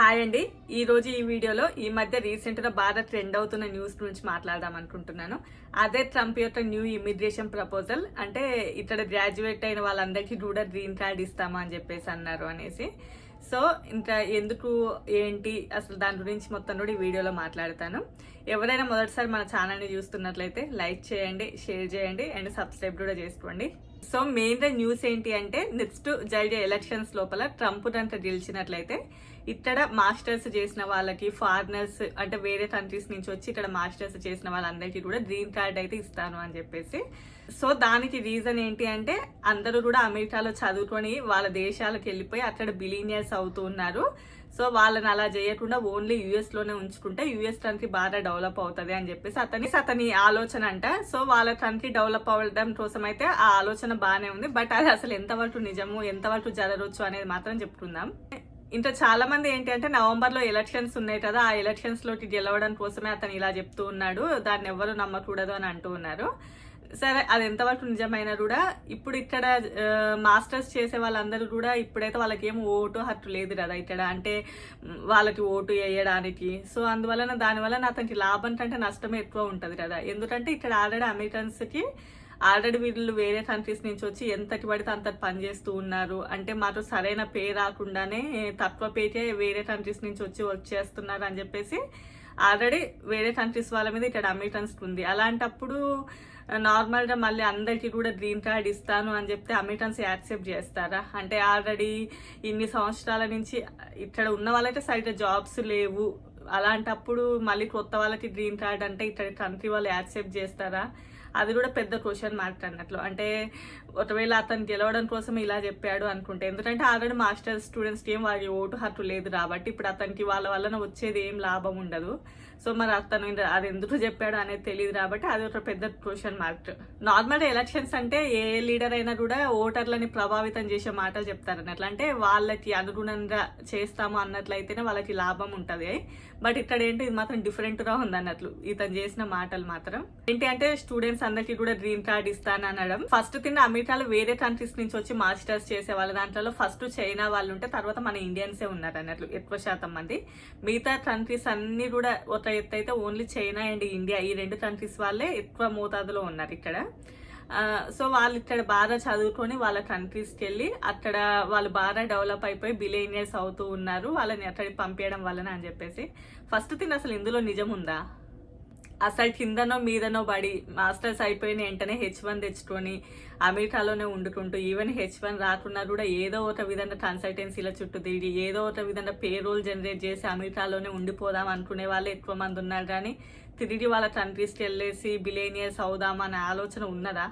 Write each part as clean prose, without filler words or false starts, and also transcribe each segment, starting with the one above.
Hi అండి. ఈ రోజు ఈ వీడియోలో ఈ మధ్య రీసెంట్ గా బాగా ట్రెండ్ అవుతున్న న్యూస్ గురించి మాట్లాడదాం అనుకుంటున్నాను. అదే ట్రంప్ యొక్క న్యూ ఇమిగ్రేషన్ ప్రపోజల్. అంటే ఇక్కడ గ్రాడ్యుయేట్ అయిన వాళ్ళందరికీ కూడా గ్రీన్ కార్డ్ ఇస్తామా అని చెప్పేసి అన్నారు అనేసి. సో ఇంకా ఎందుకు ఏంటి అసలు దాని గురించి మొత్తం కూడా ఈ వీడియోలో మాట్లాడతాను. ఎవరైనా మొదటిసారి మన ఛానల్ని చూస్తున్నట్లయితే లైక్ చేయండి, షేర్ చేయండి అండ్ సబ్స్క్రైబ్ కూడా చేసుకోండి. సో మెయిన్ గా న్యూస్ ఏంటి అంటే నెక్స్ట్ జరిగే ఎలక్షన్స్ లోపల ట్రంప్ అంతా గెలిచినట్లయితే ఇక్కడ మాస్టర్స్ చేసిన వాళ్ళకి, ఫారినర్స్ అంటే వేరే కంట్రీస్ నుంచి వచ్చి ఇక్కడ మాస్టర్స్ చేసిన వాళ్ళందరికీ కూడా గ్రీన్ కార్డ్ అయితే ఇస్తాను అని చెప్పేసి. సో దానికి రీజన్ ఏంటి అంటే అందరూ కూడా అమెరికాలో చదువుకొని వాళ్ళ దేశాలకు వెళ్ళిపోయి అక్కడ బిలీనియర్స్ అవుతూ ఉన్నారు. సో వాళ్ళని అలా చేయకుండా ఓన్లీ యుఎస్ లోనే ఉంచుకుంటే యుఎస్ కంట్రీ బాగా డెవలప్ అవుతుంది అని చెప్పేసి అతని ఆలోచన అంట. సో వాళ్ళ కంట్రీ డెవలప్ అవ్వడం కోసం అయితే ఆ ఆలోచన బాగానే ఉంది. బట్ అది అసలు ఎంతవరకు నిజము, ఎంతవరకు జరగవచ్చు అనేది మాత్రం చెప్పుకుందాం. ఇంకా చాలా మంది ఏంటి అంటే నవంబర్ లో ఎలక్షన్స్ ఉన్నాయి కదా, ఆ ఎలక్షన్స్ లోకి గెలవడం కోసమే అతను ఇలా చెప్తూ ఉన్నాడు, దాన్ని ఎవరు నమ్మకూడదు అని అంటూ ఉన్నారు. సరే, అది ఎంతవరకు నిజమైనా కూడా ఇప్పుడు ఇక్కడ మాస్టర్స్ చేసే వాళ్ళందరూ కూడా ఇప్పుడైతే వాళ్ళకి ఏం ఓటు హక్కు లేదు కదా ఇక్కడ, అంటే వాళ్ళకి ఓటు వేయడానికి. సో అందువలన దానివల్ల అతనికి లాభం కంటే నష్టమే ఎక్కువ ఉంటుంది కదా. ఎందుకంటే ఇక్కడ ఆల్రెడీ అమెరికన్స్కి ఆల్రెడీ వీళ్ళు వేరే కంట్రీస్ నుంచి వచ్చి ఎంతటి పడితే అంత పని చేస్తూ ఉన్నారు. అంటే మాకు సరైన పే రాకుండానే తక్కువ పేకే వేరే కంట్రీస్ నుంచి వచ్చేస్తున్నారు అని చెప్పేసి ఆల్రెడీ వేరే కంట్రీస్ వాళ్ళ మీద ఇక్కడ అమెరికన్స్ ఉంది. అలాంటప్పుడు నార్మల్గా మళ్ళీ అందరికీ కూడా గ్రీన్ కార్డ్ ఇస్తాను అని చెప్తే అమెరికన్స్ యాక్సెప్ట్ చేస్తారా? అంటే ఆల్రెడీ ఇన్ని సంవత్సరాల నుంచి ఇక్కడ ఉన్న వాళ్ళైతే సరిగ్గా జాబ్స్ లేవు. అలాంటప్పుడు మళ్ళీ కొత్త వాళ్ళకి గ్రీన్ కార్డ్ అంటే ఇక్కడ కంట్రీ వాళ్ళు యాక్సెప్ట్ చేస్తారా? అది కూడా పెద్ద క్వశ్చన్ మార్క్ అన్నట్లు. అంటే ఒకవేళ అతను గెలవడం కోసం ఇలా చెప్పాడు అనుకుంటే, ఎందుకంటే ఆల్రెడీ మాస్టర్స్ స్టూడెంట్స్కి ఏం వారి ఓటు హక్కు లేదు కాబట్టి ఇప్పుడు అతనికి వాళ్ళ వలన వచ్చేది ఏం లాభం ఉండదు. సో మరి అతను అది ఎందుకు చెప్పాడు అనేది తెలియదు కాబట్టి అది ఒక పెద్ద క్వశ్చన్ మార్క్. నార్మల్ ఎలక్షన్స్ అంటే ఏ లీడర్ అయినా కూడా ఓటర్లని ప్రభావితం చేసే మాటలు చెప్తారు అన్నట్లు. అంటే వాళ్ళకి అనుగుణంగా చేస్తాము అన్నట్లయితేనే వాళ్ళకి లాభం ఉంటుంది. బట్ ఇక్కడ ఏంటి, ఇది మాత్రం డిఫరెంట్ గా ఉంది అన్నట్లు ఇతను చేసిన మాటలు మాత్రం. ఏంటి అంటే స్టూడెంట్స్ అందరికి కూడా గ్రీన్ కార్డ్ ఇస్తాను అనడం. ఫస్ట్ తిన్న అమెరికాలో వేరే కంట్రీస్ నుంచి వచ్చి మాస్టర్స్ చేసే వాళ్ళ దాంట్లో ఫస్ట్ చైనా వాళ్ళు ఉంటే తర్వాత మన ఇండియన్సే ఉన్నారు అన్నట్లు ఎక్కువ శాతం మంది. మిగతా కంట్రీస్ అన్ని కూడా ఒక ఎత్తు అయితే ఓన్లీ చైనా అండ్ ఇండియా, ఈ రెండు కంట్రీస్ వాళ్ళే ఎక్కువ మోతాదులో ఉన్నారు ఇక్కడ. సో వాళ్ళు ఇక్కడ బాగా చదువుకొని వాళ్ళ కంట్రీస్కి వెళ్ళి అక్కడ వాళ్ళు బాగా డెవలప్ అయిపోయి బిలియనియర్స్ అవుతూ ఉన్నారు, వాళ్ళని అక్కడికి పంపించడం వలన అని చెప్పేసి. ఫస్ట్ థింగ్ అసలు ఇందులో నిజం ఉందా? అసలు కిందనో మీదనో పడి మాస్టర్స్ అయిపోయిన వెంటనే H1 తెచ్చుకొని అమెరికాలోనే వండుకుంటూ ఈవెన్ H1 రాకున్నా కూడా ఏదో ఒక విధంగా కన్సల్టెన్సీల చుట్టూ తిరిగి ఏదో ఒక విధంగా పే రోల్ జనరేట్ చేసి అమెరికాలోనే ఉండిపోదాం అనుకునే వాళ్ళు ఎక్కువ మంది ఉన్నారు. కానీ తిరిగి వాళ్ళ కంట్రీస్కి వెళ్ళేసి బిలియనియర్స్ అవుదామా అనే ఆలోచన ఉన్నదా?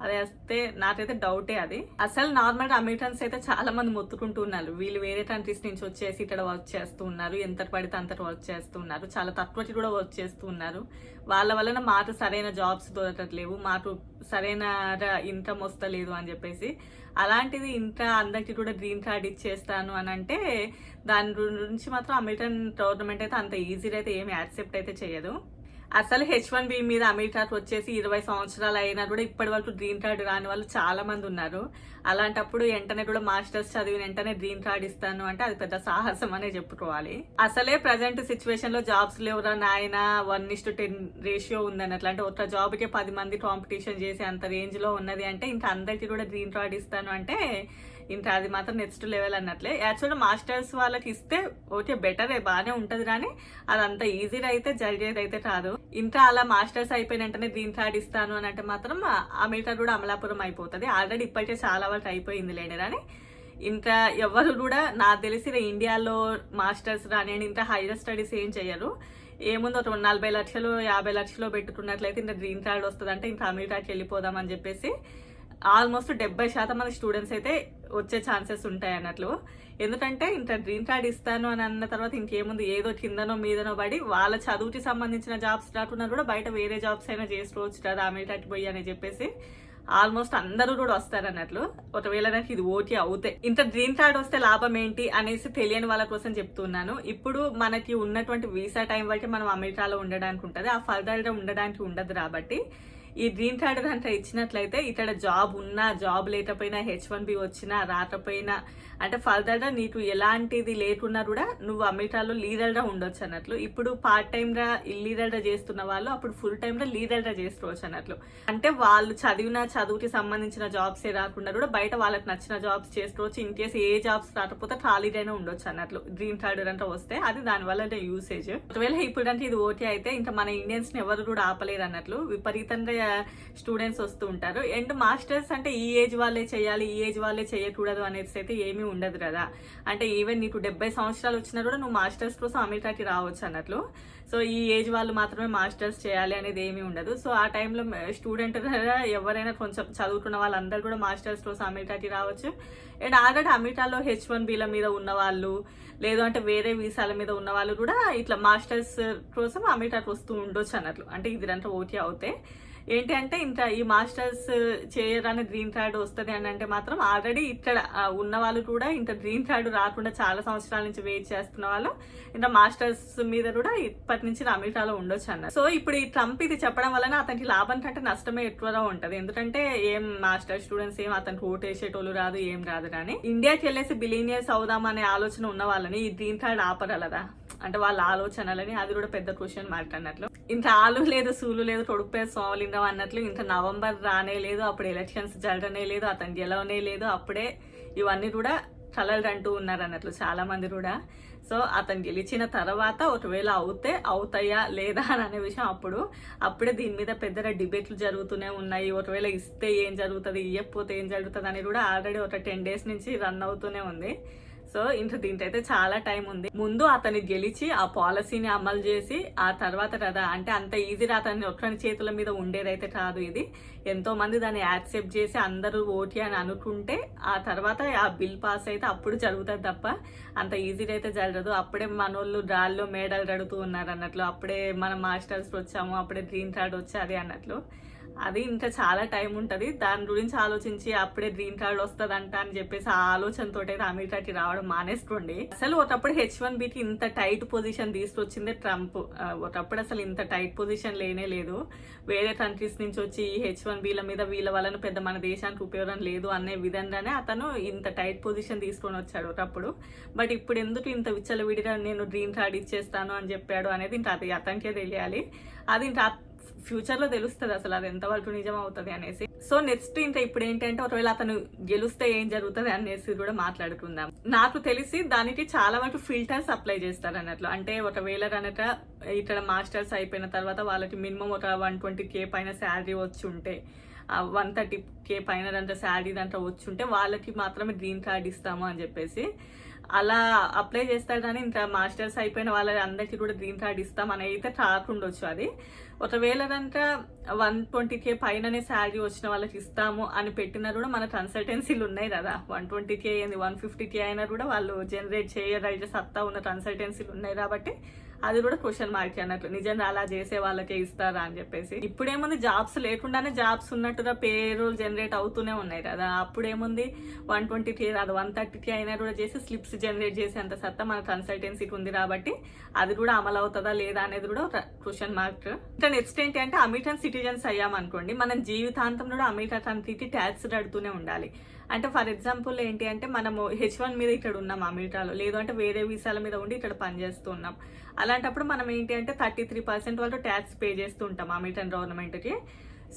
అదే వస్తే నాకైతే డౌటే అది. అసలు నార్మల్ గా అమెరికన్స్ అయితే చాలా మంది మొత్తుకుంటూ ఉన్నారు, వీళ్ళు వేరే కంట్రీస్ నుంచి వచ్చేసి ఇక్కడ వర్క్ చేస్తూ ఉన్నారు, ఎంత పడితే అంతటి వర్క్ చేస్తూ ఉన్నారు, చాలా తక్కువకి కూడా వర్క్ చేస్తూ ఉన్నారు, వాళ్ళ వలన మాకు సరైన జాబ్స్ దొరకట్లేవు, మాకు సరైన ఇన్కమ్ వస్తలేదు అని చెప్పేసి. అలాంటిది ఇంకా అందరికి కూడా గ్రీన్ కార్డ్ ఇచ్చేస్తాను అని అంటే దాని గురించి మాత్రం అమెరికన్ గవర్నమెంట్ అయితే అంత ఈజీగా అయితే ఏమి యాక్సెప్ట్ అయితే చేయదు. అసలు H1B మీద అమెరికాకు వచ్చేసి 20 సంవత్సరాలు అయినా కూడా ఇప్పటి వరకు గ్రీన్ కార్డు రాని వాళ్ళు చాలా మంది ఉన్నారు. అలాంటప్పుడు వెంటనే కూడా మాస్టర్స్ చదివిన వెంటనే గ్రీన్ కార్డ్ ఇస్తాను అంటే అది పెద్ద సాహసం అనే చెప్పుకోవాలి. అసలే ప్రజెంట్ సిచ్యువేషన్ లో జాబ్స్ లేవురా నాయన 1:10 రేషియో ఉందన్నట్లు. అంటే ఒక జాబ్ కి 10 మంది కాంపిటీషన్ చేసే అంత రేంజ్ లో ఉన్నది అంటే ఇంకా అందరికి కూడా గ్రీన్ కార్డ్ ఇస్తాను అంటే ఇంకా అది మాత్రం నెక్స్ట్ లెవెల్ అన్నట్లే. యాక్చువల్గా మాస్టర్స్ వాళ్ళకి ఇస్తే ఓకే బెటరే, బాగానే ఉంటది, కానీ అదంత ఈజీగా అయితే జరిగేది అయితే కాదు. ఇంకా అలా మాస్టర్స్ అయిపోయిన వెంటనే గ్రీన్ కార్డ్ ఇస్తాను అని అంటే మాత్రం అమెరికా కూడా అమలాపురం అయిపోతుంది. ఆల్రెడీ ఇప్పటికే చాలా వరకు అయిపోయింది లేని, కానీ ఇంకా ఎవరు కూడా నాకు తెలిసి ఇండియాలో మాస్టర్స్ రానియండి ఇంకా హైయర్ స్టడీస్ ఏం చేయరు. ఏముందో 40 లక్షలు 50 లక్షలు పెట్టుకున్నట్లయితే ఇంకా గ్రీన్ కార్డ్ వస్తుంది అంటే ఇంకా అమెరికాకి వెళ్ళిపోదాం అని చెప్పేసి ఆల్మోస్ట్ 70% మంది స్టూడెంట్స్ అయితే వచ్చే ఛాన్సెస్ ఉంటాయి అన్నట్లు. ఎందుకంటే ఇంకా గ్రీన్ కార్డ్ ఇస్తాను అని అన్న తర్వాత ఇంకేముంది, ఏదో కిందనో మీదనో పడి వాళ్ళ చదువుకి సంబంధించిన జాబ్స్ రాకున్నా కూడా బయట వేరే జాబ్స్ అయినా చేసుకోవచ్చు కదా అమెరికాకి పోయి అని చెప్పేసి ఆల్మోస్ట్ అందరూ కూడా వస్తారు అన్నట్లు. ఒకవేళ నాకు ఇది ఓకే అవుతే ఇంత గ్రీన్ కార్డ్ వస్తే లాభం ఏంటి అనేసి తెలియని వాళ్ళ కోసం చెప్తున్నాను. ఇప్పుడు మనకి ఉన్నటువంటి వీసా టైం బట్టి మనం అమెరికాలో ఉండడానికి ఉంటుంది, ఆ ఫర్దర్ గా ఉండడానికి ఉండదు కాబట్టి ఈ గ్రీన్ కార్డు అంటే ఇచ్చినట్లయితే ఇక్కడ జాబ్ ఉన్నా జాబ్ లేకపోయినా H1B వచ్చినా రాకపోయినా అంటే ఫర్దర్ గా నీకు ఎలాంటిది లేకున్నా కూడా నువ్వు అమెరికాలో లీడర్ గా ఉండొచ్చు అన్నట్లు. ఇప్పుడు పార్ట్ టైం గా ఇల్లీడర్ గా చేస్తున్న వాళ్ళు అప్పుడు ఫుల్ టైం గా లీడర్ గా చేసుకోవచ్చు అన్నట్లు. అంటే వాళ్ళు చదివిన చదువుకి సంబంధించిన జాబ్స్ ఏ రాకుండా కూడా బయట వాళ్ళకి నచ్చిన జాబ్స్ చేసుకోవచ్చు. ఇన్ కేసు ఏ జాబ్స్ రాకపోతే ఖాళీగానే ఉండొచ్చు అన్నట్లు గ్రీన్ కార్డు అంటే వస్తే అది దాని వల్ల యూసేజ్. ఒకవేళ ఇప్పుడు అంటే ఇది ఓకే అయితే ఇంకా మన ఇండియన్స్ ని ఎవరు కూడా ఆపలేరు అన్నట్లు. విపరీతంగా స్టూడెంట్స్ వస్తూ ఉంటారు. అండ్ మాస్టర్స్ అంటే ఈ ఏజ్ వాళ్ళే చేయాలి ఈ ఏజ్ వాళ్ళే చేయకూడదు అనేది అయితే ఏమీ ఉండదు కదా. అంటే ఈవెన్ నీకు 70 సంవత్సరాలు వచ్చినా కూడా నువ్వు మాస్టర్స్ కోసం అమెరికాకి రావచ్చు అన్నట్లు. సో ఈ ఏజ్ వాళ్ళు మాత్రమే మాస్టర్స్ చేయాలి అనేది ఏమీ ఉండదు. సో ఆ టైంలో స్టూడెంట్ ఎవరైనా కొంచెం చదువుకున్న వాళ్ళందరూ కూడా మాస్టర్స్ కోసం అమెరికాకి రావచ్చు. అండ్ ఆల్రెడీ అమెరికాలో H1Bల మీద ఉన్న వాళ్ళు లేదు అంటే వేరే వీసాల మీద ఉన్న వాళ్ళు కూడా ఇట్లా మాస్టర్స్ కోసం అమెరికాకి వస్తూ ఉండొచ్చు అన్నట్లు. అంటే ఇదంతా ఓకే అవుతే ఏంటి అంటే ఇంకా ఈ మాస్టర్స్ చేయడానికి గ్రీన్ కార్డు వస్తుంది అని అంటే మాత్రం ఆల్రెడీ ఇక్కడ ఉన్న వాళ్ళు కూడా ఇంత గ్రీన్ కార్డు రాకుండా చాలా సంవత్సరాల నుంచి వెయిట్ చేస్తున్న వాళ్ళు ఇంకా మాస్టర్స్ మీద కూడా ఇప్పటి నుంచి అమెరికాలో ఉండొచ్చు అన్నారు. సో ఇప్పుడు ఈ ట్రంప్ ఇది చెప్పడం వలన అతనికి లాభం కంటే నష్టమే ఎక్కువగా ఉంటది. ఎందుకంటే ఏం మాస్టర్ స్టూడెంట్స్ ఏం అతనికి ఓటు వేసేటోళ్ళు రాదు ఏం రాదు. కానీ ఇండియాకి వెళ్ళేసి బిలీనియర్స్ అవుదాం అనే ఆలోచన ఉన్న వాళ్ళని ఈ గ్రీన్ కార్డు ఆపగలదా అంటే వాళ్ళ ఆలోచనలని అది కూడా పెద్ద క్వశ్చన్ మార్క్ అన్నట్లు. ఇంత ఆలు లేదు సూలు లేదు తొడుపే సోమలింగం అన్నట్లు ఇంత నవంబర్ రానే లేదు, అప్పుడు ఎలక్షన్స్ జరగనే లేదు, అతను గెలవనే లేదు, అప్పుడే ఇవన్నీ కూడా కలలు అంటూ ఉన్నారు అన్నట్లు చాలా మంది కూడా. సో అతను గెలిచిన తర్వాత ఒకవేళ అవుతాయా లేదా అని అనే విషయం అప్పుడే దీని మీద పెద్దగా డిబేట్లు జరుగుతూనే ఉన్నాయి. ఒకవేళ ఇస్తే ఏం జరుగుతుంది ఇవ్వకపోతే ఏం జరుగుతుంది అని కూడా ఆల్రెడీ ఒక 10 days నుంచి రన్ అవుతూనే ఉంది. సో ఇంత దీంట్లో అయితే చాలా టైం ఉంది. ముందు అతన్ని గెలిచి ఆ పాలసీని అమలు చేసి ఆ తర్వాత కదా అంటే అంత ఈజీగా అతన్ని ఒక్కని చేతుల మీద ఉండేదైతే కాదు. ఇది ఎంతో మంది దాన్ని యాక్సెప్ట్ చేసి అందరూ ఓకే అని అనుకుంటే ఆ తర్వాత ఆ బిల్ పాస్ అయితే అప్పుడు జరుగుతుంది తప్ప అంత ఈజీగా అయితే జరగదు. అప్పుడే మనోళ్ళు డ్రాల్లో మేడలు అడుగుతూ ఉన్నారు అన్నట్లు. అప్పుడే మనం మాస్టర్స్ వచ్చాము అప్పుడే గ్రీన్ కార్డ్ వచ్చేది అన్నట్లు. అది ఇంకా చాలా టైం ఉంటుంది. దాని గురించి ఆలోచించి అప్పుడే గ్రీన్ కార్డ్ వస్తుందంట అని చెప్పేసి ఆ ఆలోచనతో అయితే అమెరికాకి రావడం మానేసుకోండి. అసలు ఒకప్పుడు H1Bకి ఇంత టైట్ పొజిషన్ తీసుకొచ్చిందే ట్రంప్. ఒకప్పుడు అసలు ఇంత టైట్ పొజిషన్ లేనే లేదు. వేరే కంట్రీస్ నుంచి వచ్చి ఈ H1Bల మీద వీళ్ళ వలన పెద్ద మన దేశానికి ఉపయోగం లేదు అనే విధంగానే అతను ఇంత టైట్ పొజిషన్ తీసుకొని వచ్చాడు ఒకప్పుడు. బట్ ఇప్పుడు ఎందుకు ఇంత విచ్చలవిడిగా నేను గ్రీన్ కార్డ్ ఇచ్చేస్తాను అని చెప్పాడు అనేది ఇంకా అది అతనికే తెలియాలి. అది ఇంకా ఫ్యూచర్ లో తెలుస్తుంది అసలు అది ఎంతవరకు నిజం అవుతుంది అనేసి. సో నెక్స్ట్ ఇంకా ఇప్పుడు ఏంటంటే ఒకవేళ అతను గెలిస్తే ఏం జరుగుతుంది అనేసి కూడా మాట్లాడుకుందాం. నాకు తెలిసి దానికి చాలా వరకు ఫిల్టర్స్ అప్లై చేస్తారు అన్నట్లు. అంటే ఒకవేళ కనుక ఇక్కడ మాస్టర్స్ అయిపోయిన తర్వాత వాళ్ళకి మినిమం ఒక 120K పైన శాలరీ వచ్చి ఉంటే 130K పైన దాంట్లో శాలరీ దాంట్లో వచ్చి ఉంటే వాళ్ళకి మాత్రమే గ్రీన్ కార్డ్ ఇస్తాము అని చెప్పేసి అలా అప్లై చేస్తారు. కానీ ఇంకా మాస్టర్స్ అయిపోయిన వాళ్ళ అందరికీ కూడా గ్రీన్ కార్డ్ ఇస్తాం అని అయితే కాకుండొచ్చు. అది ఒకవేళ కనుక 120K పైననే శాలరీ వచ్చిన వాళ్ళకి ఇస్తాము అని పెట్టినా కూడా మన కన్సల్టెన్సీలు ఉన్నాయి కదా. 120K ఏంది 150K అయినా కూడా వాళ్ళు జనరేట్ చేయగలిగే సత్తా ఉన్న కన్సల్టెన్సీలు ఉన్నాయి కాబట్టి అది కూడా క్వశ్చన్ మార్క్ అన్నట్లు. నిజంగా అలా చేసే వాళ్ళకే ఇస్తారా అని చెప్పేసి. ఇప్పుడేముంది జాబ్స్ లేకుండానే జాబ్స్ ఉన్నట్టుగా పేరోల్ జనరేట్ అవుతూనే ఉన్నాయి కదా. అప్పుడేముంది 120K రాదు 130K అయినా కూడా చేసి స్లిప్స్ జనరేట్ చేసేంత సత్తా మన కన్సల్టెన్సీకి ఉంది కాబట్టి అది కూడా అమలు అవుతుందా లేదా అనేది కూడా ఒక క్వశ్చన్ మార్క్. ఇంకా నెక్స్ట్ ఏంటి అంటే అమెరికన్ సిటిజన్స్ అయ్యామనుకోండి మనం జీవితాంతం కూడా అమెరికా కంట్రీకి ట్యాక్స్ కడుతూనే ఉండాలి. అంటే ఫర్ ఎగ్జాంపుల్ ఏంటి అంటే మనము H1 మీద ఇక్కడ ఉన్నాం అమెరికాలో, లేదు అంటే వేరే వీసాల మీద ఉండి ఇక్కడ పనిచేస్తూ ఉన్నాం. అలాంటప్పుడు మనం ఏంటి అంటే 33% వరకు ట్యాక్స్ పే చేస్తూ ఉంటాం అమెరికన్ గవర్నమెంట్కి.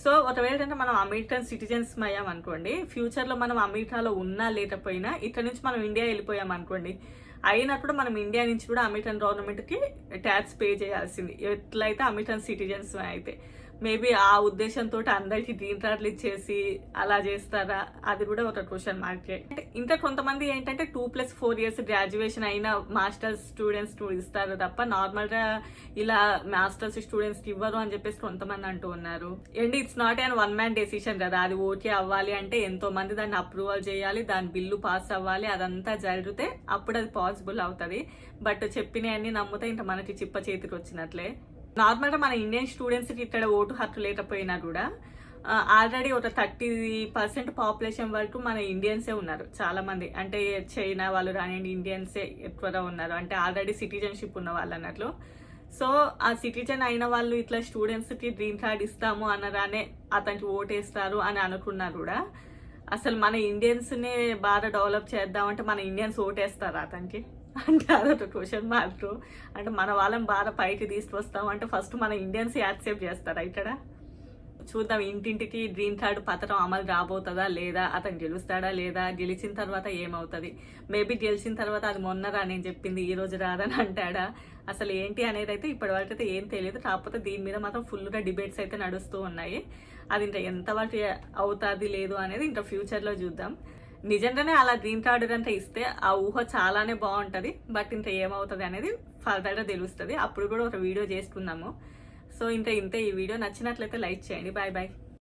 సో ఒకవేళ అంటే మనం అమెరికన్ సిటిజన్స్ అయ్యాం అనుకోండి, ఫ్యూచర్లో మనం అమెరికాలో ఉన్నా లేకపోయినా ఇక్కడ నుంచి మనం ఇండియా వెళ్ళిపోయాం అనుకోండి, అయినప్పుడు మనం ఇండియా నుంచి కూడా అమెరికన్ గవర్నమెంట్కి ట్యాక్స్ పే చేయాల్సింది ఎట్లయితే అమెరికన్ సిటిజన్స్ అయితే. మేబీ ఆ ఉద్దేశంతో అందరికి గ్రీన్ కార్డులు ఇచ్చేసి అలా చేస్తారా అది కూడా ఒక క్వశ్చన్ మార్కే. ఇంకా కొంతమంది ఏంటంటే 2+4 years గ్రాడ్యుయేషన్ అయిన మాస్టర్స్ స్టూడెంట్స్ ఇస్తారు తప్ప నార్మల్ గా ఇలా మాస్టర్స్ స్టూడెంట్స్ కి ఇవ్వరు అని చెప్పేసి కొంతమంది అంటూ ఉన్నారు. And it's not and one man decision కదా. అది ఓకే అవ్వాలి అంటే ఎంతో మంది దాన్ని అప్రూవల్ చేయాలి, దాని బిల్లు పాస్ అవ్వాలి, అదంతా జరిగితే అప్పుడు అది పాసిబుల్ అవుతుంది. బట్ చెప్పినవన్నీ నమ్మితే ఇంకా మనకి చిప్ప చేతికి వచ్చినట్లే. నార్మల్ గా మన ఇండియన్ స్టూడెంట్స్ కి ఇక్కడ ఓటు హక్కు లేకపోయినా కూడా ఆల్రెడీ ఒక 30% పాపులేషన్ వరకు మన ఇండియన్సే ఉన్నారు చాలా మంది. అంటే చైనా వాళ్ళు రానివ్వండి ఇండియన్సే ఎక్కువగా ఉన్నారు. అంటే ఆల్రెడీ సిటిజన్షిప్ ఉన్న వాళ్ళు అన్నట్లు. సో ఆ సిటిజన్ అయిన వాళ్ళు ఇట్లా స్టూడెంట్స్కి గ్రీన్ కార్డ్ ఇస్తాము అనగానే అతనికి ఓటేస్తారు అని అనుకున్నారు కూడా. అసలు మన ఇండియన్స్నే బాగా డెవలప్ చేద్దామంటే మన ఇండియన్స్ ఓటేస్తారు అతనికి అంటే అదొక క్వశ్చన్ మార్క్. అంటే మన వాళ్ళని బాగా పైకి తీసుకొస్తాం అంటే ఫస్ట్ మన ఇండియన్స్ యాక్సెప్ట్ చేస్తారా ఇక్కడ? చూద్దాం ఇంటింటికి గ్రీన్ కార్డు పథకం అమలు రాబోతుందా లేదా, అతను గెలుస్తాడా లేదా, గెలిచిన తర్వాత ఏమవుతుంది, మేబీ గెలిచిన తర్వాత అది మొన్నరా నేను చెప్పింది ఈ రోజు రాదని అంటాడా, అసలు ఏంటి అనేది అయితే ఇప్పటివరకు అయితే ఏం తెలియదు. కాకపోతే దీని మీద మాత్రం ఫుల్గా డిబేట్స్ అయితే నడుస్తూ ఉన్నాయి. అది ఇంకా ఎంతవరకు అవుతుంది లేదు అనేది ఇంకా ఫ్యూచర్లో చూద్దాం. నిజంగానే అలా గ్రీన్ కార్డు కంటే ఇస్తే ఆ ఊహ చాలానే బాగుంటుంది. బట్ ఇంకా ఏమవుతుంది అనేది ఫర్దర్గా తెలుస్తుంది. అప్పుడు కూడా ఒక వీడియో చేసుకుందాము. సో ఇంకా ఇంతే. ఈ వీడియో నచ్చినట్లయితే లైక్ చేయండి. Bye bye.